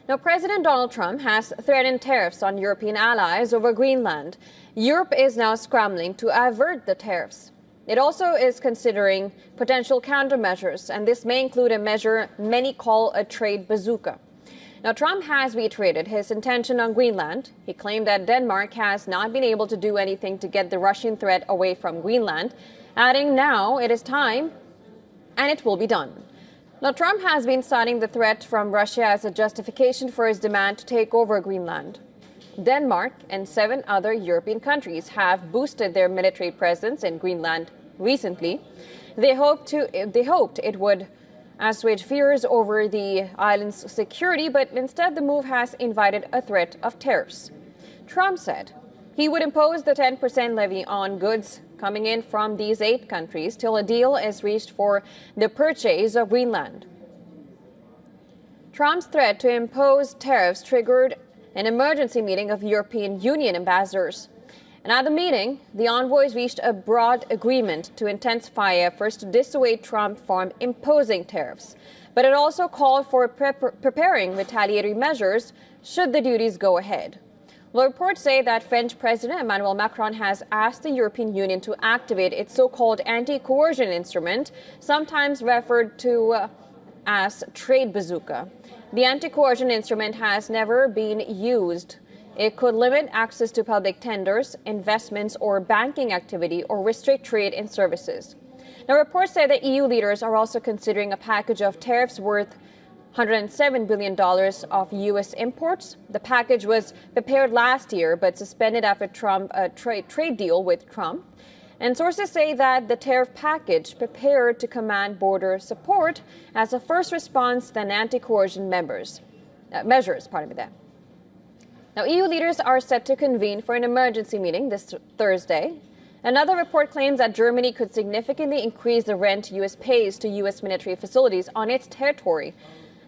Now, President Donald Trump has threatened tariffs on European allies over Greenland. Europe is now scrambling to avert the tariffs. It also is considering potential countermeasures, and this may include a measure many call a trade bazooka. Now, Trump has reiterated his intention on Greenland. He claimed that Denmark has not been able to do anything to get the Russian threat away from Greenland, adding now it is time and it will be done. Now, Trump has been citing the threat from Russia as a justification for his demand to take over Greenland. Denmark and 7 other European countries have boosted their military presence in Greenland recently. They hoped it would assuage fears over the island's security, but instead the move has invited a threat of tariffs. Trump said he would impose the 10% levy on goods coming in from these 8 countries till a deal is reached for the purchase of Greenland. Trump's threat to impose tariffs triggered an emergency meeting of European Union ambassadors. And at the meeting, the envoys reached a broad agreement to intensify efforts to dissuade Trump from imposing tariffs. But it also called for preparing retaliatory measures should the duties go ahead. Well, reports say that French President Emmanuel Macron has asked the European Union to activate its so-called anti-coercion instrument, sometimes referred to as trade bazooka. The anti-coercion instrument has never been used. It could limit access to public tenders, investments, or banking activity, or restrict trade in services. Now, reports say that EU leaders are also considering a package of tariffs worth $107 billion of U.S. imports. The package was prepared last year, but suspended after a trade deal with Trump. And sources say that the tariff package prepared to command border support as a first response to anti-coercion measures. Now, EU leaders are set to convene for an emergency meeting this Thursday. Another report claims that Germany could significantly increase the rent U.S. pays to U.S. military facilities on its territory.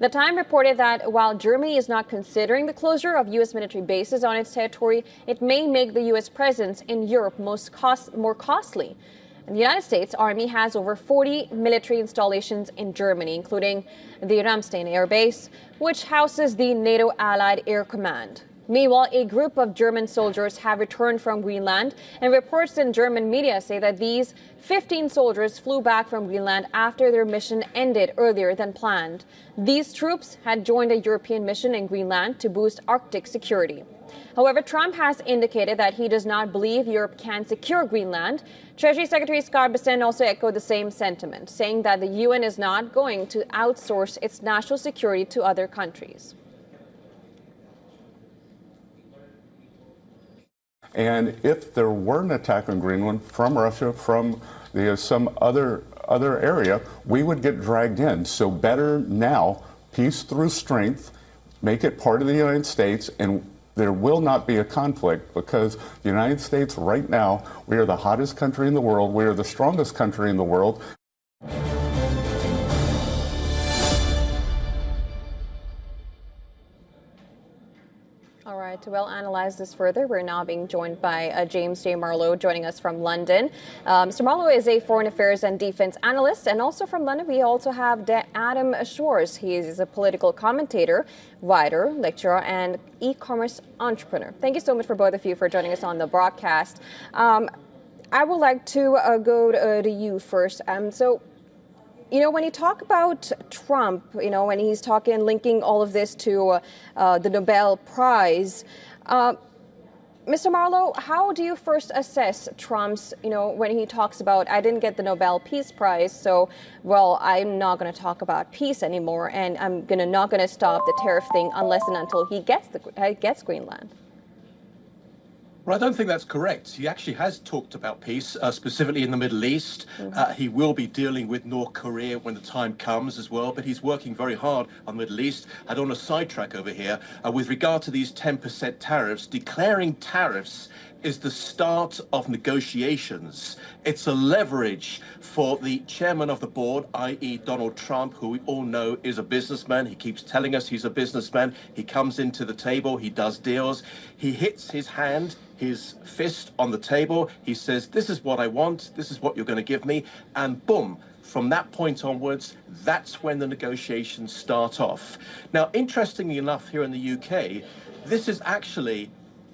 The Time reported that while Germany is not considering the closure of U.S. military bases on its territory, it may make the U.S. presence in Europe more costly. And the United States Army has over 40 military installations in Germany, including the Ramstein Air Base, which houses the NATO Allied Air Command. Meanwhile, a group of German soldiers have returned from Greenland, and reports in German media say that these 15 soldiers flew back from Greenland after their mission ended earlier than planned. These troops had joined a European mission in Greenland to boost Arctic security. However, Trump has indicated that he does not believe Europe can secure Greenland. Treasury Secretary Scott Bessent also echoed the same sentiment, saying that the UN is not going to outsource its national security to other countries. And if there were an attack on Greenland from Russia, from some other area, we would get dragged in. So better now, peace through strength, make it part of the United States, and there will not be a conflict, because the United States right now, we are the hottest country in the world. We are the strongest country in the world. All right, to well analyze this further, we're now being joined by James J. Marlowe, joining us from London. Mr. Marlowe is a foreign affairs and defense analyst, and also from London, we also have Adam Schwartz. He is a political commentator, writer, lecturer, and e-commerce entrepreneur. Thank you so much for both of you for joining us on the broadcast. I would like to go to you first. When you talk about Trump, when he's talking, linking all of this to the Nobel Prize, Mr. Marlowe, how do you first assess Trump's, when he talks about, I didn't get the Nobel Peace Prize, so, well, I'm not going to talk about peace anymore, and I'm not going to stop the tariff thing unless and until he gets Greenland? Well, I don't think that's correct. He actually has talked about peace, specifically in the Middle East. He will be dealing with North Korea when the time comes as well, but he's working very hard on the Middle East. I don't want to sidetrack over here. With regard to these 10% tariffs, declaring tariffs is the start of negotiations. It's a leverage for the chairman of the board, i.e. Donald Trump, who we all know is a businessman. He keeps telling us he's a businessman. He comes into the table, he does deals, he hits his fist on the table. He says, this is what I want, this is what you're going to give me, and boom, from that point onwards, that's when the negotiations start off. Now, interestingly enough, here in the UK, this is actually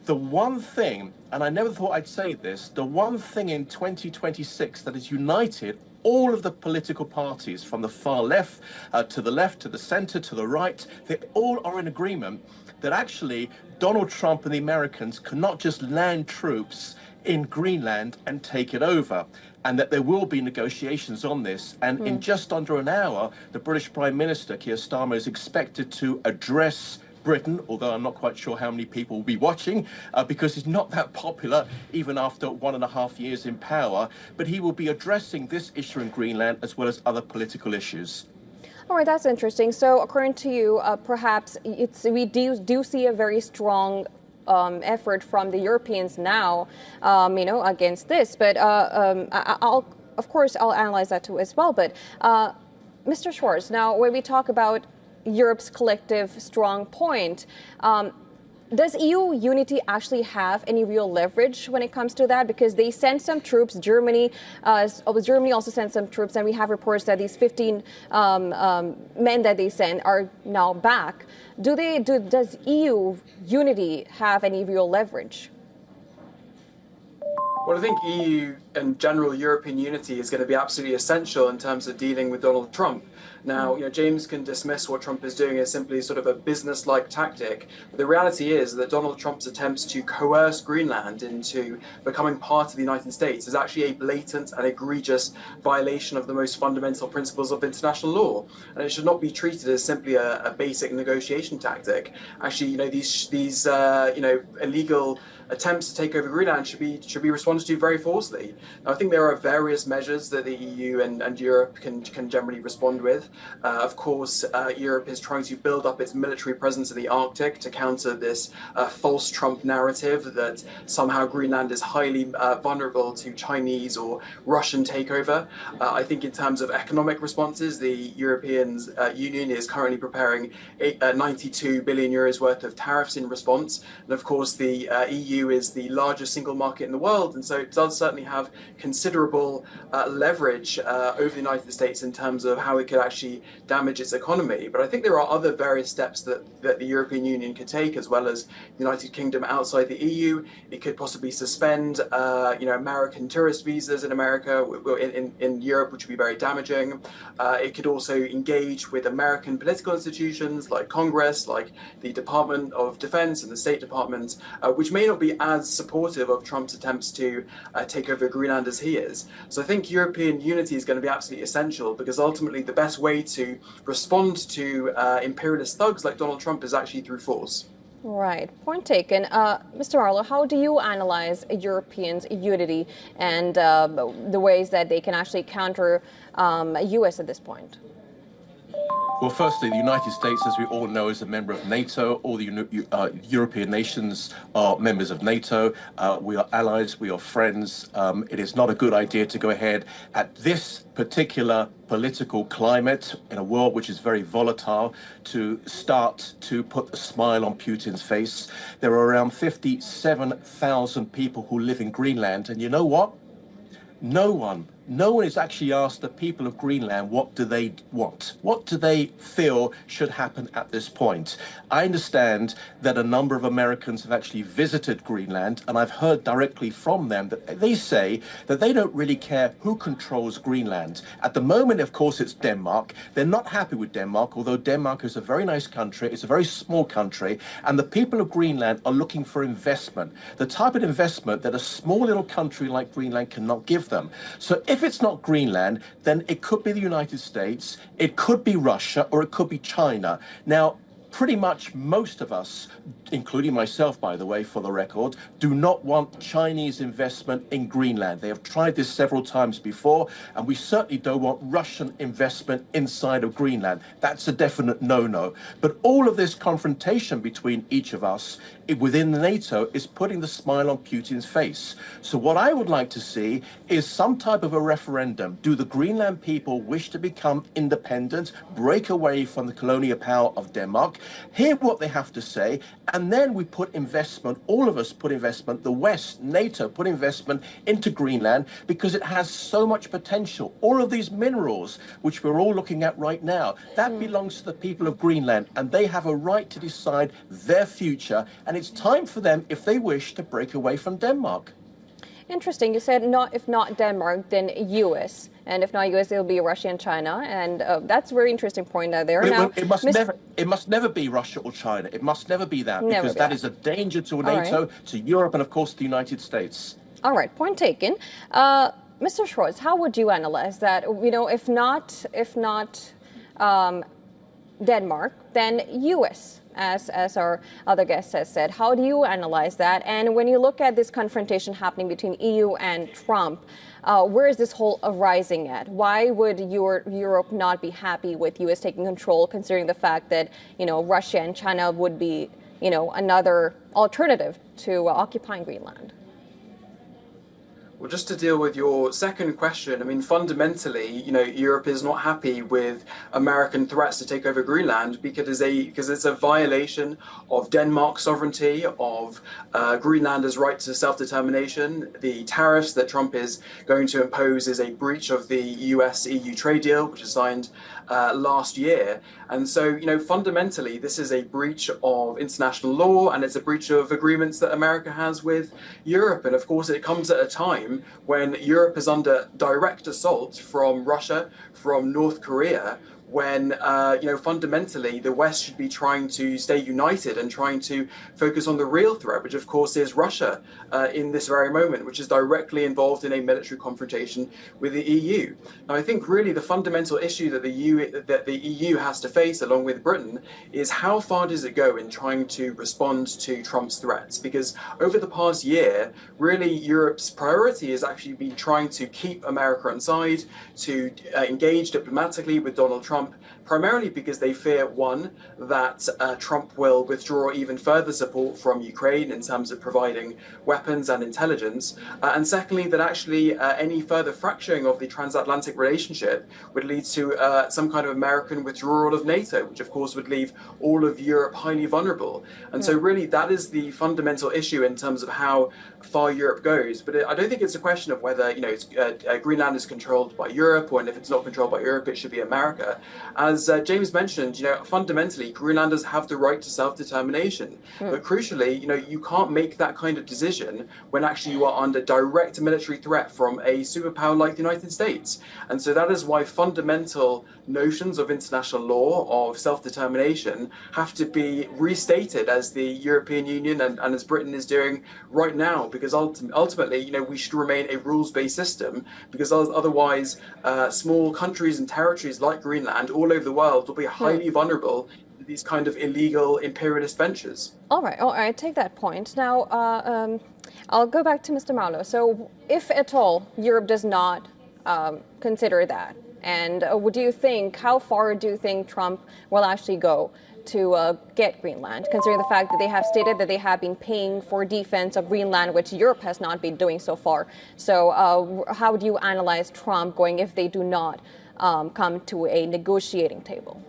the one thing, and I never thought I'd say this, the one thing in 2026 that has united all of the political parties from the far left, to the center, to the right, they all are in agreement that actually Donald Trump and the Americans cannot just land troops in Greenland and take it over, and that there will be negotiations on this. And in just under an hour, the British Prime Minister, Keir Starmer, is expected to address Britain, although I'm not quite sure how many people will be watching, because he's not that popular even after 1.5 years in power. But he will be addressing this issue in Greenland as well as other political issues. All right, that's interesting. So according to you, perhaps we do see a very strong effort from the Europeans now, against this. But of course, I'll analyze that too as well. But Mr. Schwartz, now when we talk about Europe's collective strong point, does EU unity actually have any real leverage when it comes to that? Because they sent some troops. Germany also sent some troops, and we have reports that these 15 men that they sent are now back. Does EU unity have any real leverage? Well, I think EU and general European unity is going to be absolutely essential in terms of dealing with Donald Trump. Now, James can dismiss what Trump is doing as simply sort of a business-like tactic. But the reality is that Donald Trump's attempts to coerce Greenland into becoming part of the United States is actually a blatant and egregious violation of the most fundamental principles of international law. And it should not be treated as simply a basic negotiation tactic. Actually, these illegal attempts to take over Greenland should be responded to very forcefully. Now, I think there are various measures that the EU and Europe can generally respond with. Of course, Europe is trying to build up its military presence in the Arctic to counter this false Trump narrative that somehow Greenland is highly vulnerable to Chinese or Russian takeover. I think in terms of economic responses, the European Union is currently preparing 92 billion euros worth of tariffs in response. And of course, the EU is the largest single market in the world, and so it does certainly have considerable leverage over the United States in terms of how it could actually damage its economy. But I think there are other various steps that the European Union could take, as well as the United Kingdom outside the EU. It could possibly suspend, American tourist visas in America, in Europe, which would be very damaging. It could also engage with American political institutions like Congress, like the Department of Defense and the State Department, which may not be as supportive of Trump's attempts to take over Greenland as he is. So I think European unity is going to be absolutely essential, because ultimately the best way to respond to imperialist thugs like Donald Trump is actually through force. Right. Point taken. Mr. Marlow, how do you analyze Europeans' unity and the ways that they can actually counter U.S. at this point? Well, firstly, the United States, as we all know, is a member of NATO. All the European nations are members of NATO. We are allies. We are friends. It is not a good idea to go ahead at this particular political climate in a world which is very volatile to start to put a smile on Putin's face. There are around 57,000 people who live in Greenland. And you know what? No one has actually asked the people of Greenland what do they want? What do they feel should happen at this point? I understand that a number of Americans have actually visited Greenland, and I've heard directly from them that they say that they don't really care who controls Greenland. At the moment, of course, it's Denmark. They're not happy with Denmark, although Denmark is a very nice country. It's a very small country, and the people of Greenland are looking for investment, the type of investment that a small little country like Greenland cannot give them. So if it's not Greenland, then it could be the United States, it could be Russia, or it could be China. Now, pretty much most of us, including myself, by the way, for the record, do not want Chinese investment in Greenland. They have tried this several times before, and we certainly don't want Russian investment inside of Greenland. That's a definite no-no. But all of this confrontation between each of us within NATO is putting the smile on Putin's face. So what I would like to see is some type of a referendum. Do the Greenland people wish to become independent, break away from the colonial power of Denmark, hear what they have to say, and then we put investment, all of us put investment, the West, NATO, put investment into Greenland because it has so much potential. All of these minerals, which we're all looking at right now, that belongs to the people of Greenland, and they have a right to decide their future, and it's time for them, if they wish, to break away from Denmark. Interesting. You said not if not Denmark, then U.S. And if not U.S., it'll be Russia and China. And that's a very interesting point there. It must never be Russia or China. It must never be that, because that is a danger to NATO, to Europe, and of course the United States. All right, point taken. Mr. Schwartz, how would you analyze that? You know, if not Denmark, then U.S., as our other guest has said. How do you analyze that? And when you look at this confrontation happening between EU and Trump, where is this whole arising at? Why would Europe not be happy with U.S. taking control, considering the fact that, you know, Russia and China would be, you know, another alternative to occupying Greenland? Well, just to deal with your second question, I mean, fundamentally, you know, Europe is not happy with American threats to take over Greenland because it's a violation of Denmark's sovereignty, of Greenlanders' right to self-determination. The tariffs that Trump is going to impose is a breach of the US-EU trade deal, which was signed last year. And so, you know, fundamentally, this is a breach of international law, and it's a breach of agreements that America has with Europe. And of course, it comes at a time when Europe is under direct assault from Russia, from North Korea, when, you know, fundamentally the West should be trying to stay united and trying to focus on the real threat, which of course is Russia in this very moment, which is directly involved in a military confrontation with the EU. Now, I think really the fundamental issue that the EU has to face, along with Britain, is how far does it go in trying to respond to Trump's threats? Because over the past year, really Europe's priority has actually been trying to keep America on side, to engage diplomatically with Donald Trump, primarily because they fear, one, that Trump will withdraw even further support from Ukraine in terms of providing weapons and intelligence, and secondly, that actually any further fracturing of the transatlantic relationship would lead to some kind of American withdrawal of NATO, which of course would leave all of Europe highly vulnerable. And so really that is the fundamental issue in terms of how far Europe goes. But I don't think it's a question of whether, you know, Greenland is controlled by Europe, or, and if it's not controlled by Europe, it should be America. As James mentioned, you know, fundamentally, Greenlanders have the right to self-determination. But crucially, you know, you can't make that kind of decision when actually you are under direct military threat from a superpower like the United States. And so that is why fundamental notions of international law, of self-determination, have to be restated, as the European Union and as Britain is doing right now, because ultimately, you know, we should remain a rules-based system, because otherwise small countries and territories like Greenland all over the world will be highly vulnerable to these kind of illegal imperialist ventures. All right, take that point. Now, I'll go back to Mr. Marlowe. So if at all Europe does not consider that, and how far do you think Trump will actually go to get Greenland, considering the fact that they have stated that they have been paying for defense of Greenland, which Europe has not been doing so far? So how do you analyze Trump going if they do not come to a negotiating table?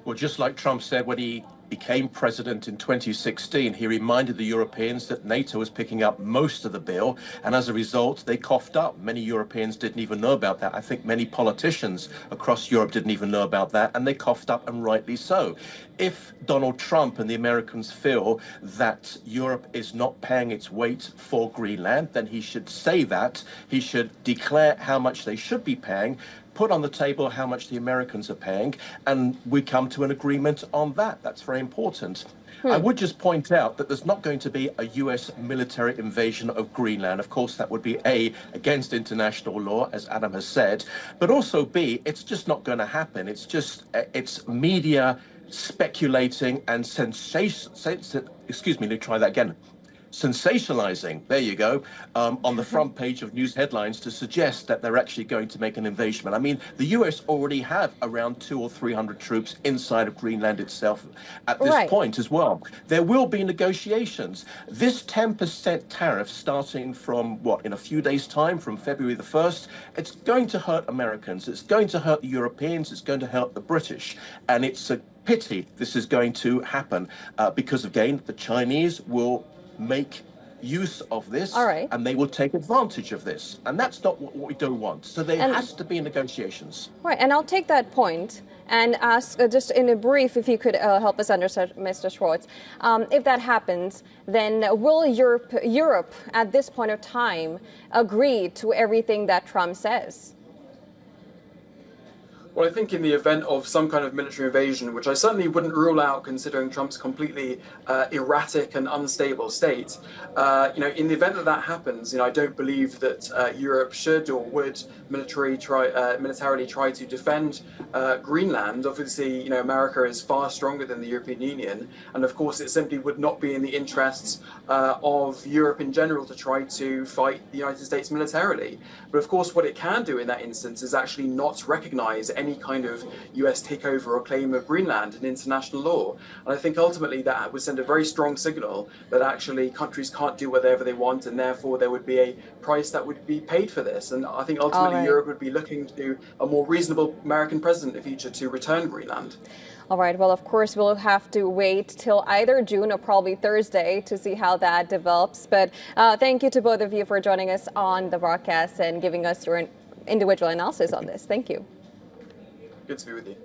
Well, just like Trump said when he became president in 2016, he reminded the Europeans that NATO was picking up most of the bill, and as a result, they coughed up. Many Europeans didn't even know about that. I think many politicians across Europe didn't even know about that, and they coughed up, and rightly so. If Donald Trump and the Americans feel that Europe is not paying its weight for Greenland, then he should say that. He should declare how much they should be paying, put on the table how much the Americans are paying, and we come to an agreement on that. That's very important. I would just point out that there's not going to be a US military invasion of Greenland. Of course, that would be A, against international law, as Adam has said, but also B, it's just not going to happen. It's media speculating and let me try that again. sensationalizing, there you go, on the front page of news headlines to suggest that they're actually going to make an invasion. I mean, the US already have around 200 or 300 troops inside of Greenland itself at this point as well. There will be negotiations. This 10% tariff starting from, what, in a few days' time, from February the 1st, it's going to hurt Americans, it's going to hurt the Europeans, it's going to hurt the British, and it's a pity this is going to happen because, again, the Chinese will make use of this, and they will take advantage of this, and that's not what we don't want. So there has to be negotiations. Right, and I'll take that point and ask, just in a brief, if you could help us understand, Mr. Schwartz, if that happens, then will Europe at this point of time agree to everything that Trump says? Well, I think in the event of some kind of military invasion, which I certainly wouldn't rule out considering Trump's completely erratic and unstable state, in the event that that happens, I don't believe that Europe should or would militarily try to defend Greenland. Obviously, America is far stronger than the European Union, and of course it simply would not be in the interests of Europe in general to try to fight the United States militarily. But of course what it can do in that instance is actually not recognize any kind of US takeover or claim of Greenland in international law. And I think ultimately that would send a very strong signal that actually countries can't do whatever they want, and therefore there would be a price that would be paid for this. And I think ultimately Europe would be looking to a more reasonable American president in the future to return Greenland. All right. Well, of course, we'll have to wait till either June or probably Thursday to see how that develops. But thank you to both of you for joining us on the broadcast and giving us your individual analysis on this. Thank you. Good to be with you.